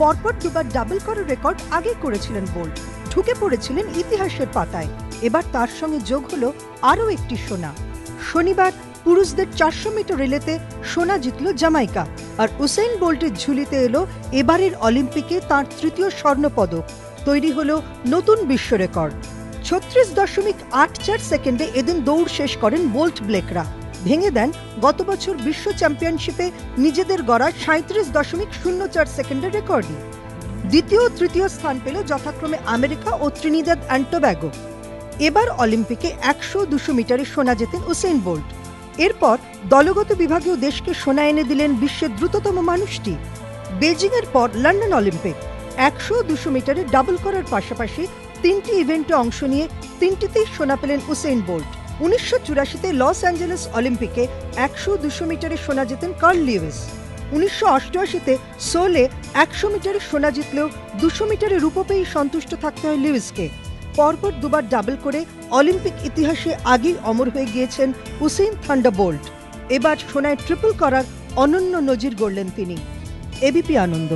পরপর দুবার ডাবল করার রেকর্ড আগেই করেছিলেন বোল্ট। ঢুকে পড়েছিলেন ইতিহাসের পাতায়। এবার তার সঙ্গে যোগ হলো আরও একটি সোনা। শনিবার পুরুষদের 400 মিটার রিলেতে সোনা জিতল জামাইকা, আর উসেইন বোল্টের ঝুলিতে এলো এবারের অলিম্পিকে তাঁর তৃতীয় স্বর্ণপদক। তৈরি হলো নতুন বিশ্ব রেকর্ড। 36.84 সেকেন্ডে এদিন দৌড় শেষ করেন বোল্ট ব্লেকরা। ভেঙে দেন গত বছর বিশ্ব চ্যাম্পিয়নশিপে নিজেদের গড়া 37.04 সেকেন্ডের রেকর্ডই। দ্বিতীয় ও তৃতীয় স্থান পেল যথাক্রমে America O Trinidad and Tobago. এবার অলিম্পিকে 100-200 মিটারে সোনা জেতেন উসেইন বোল্ট। এরপর দলগত বিভাগেও দেশকে সোনা এনে দিলেন বিশ্বের দ্রুততম মানুষটি। বেজিংয়ের পর লন্ডন অলিম্পিক 100-200 মিটারে ডাবল করার পাশাপাশি 3টি ইভেন্টে অংশ নিয়ে 3টিতেই সোনা পেলেন উসেইন বোল্ট। 1984-তে লস অ্যাঞ্জেলেস অলিম্পিকে 100-200 মিটারে সোনা জেতেন কার্ল লিউইস। 1988-তে সোলে 100 মিটারে সোনা জিতলেও 200 মিটারে রূপো পেয়েই সন্তুষ্ট থাকতে হয় লিউইসকে। পরপর দুবার ডাবল করে অলিম্পিক ইতিহাসে আগেই অমর হয়ে গিয়েছেন উসেইন থান্ডার বোল্ট। এবার সোনায় ট্রিপল করার অনন্য নজির গড়লেন তিনি। এবিপি আনন্দ।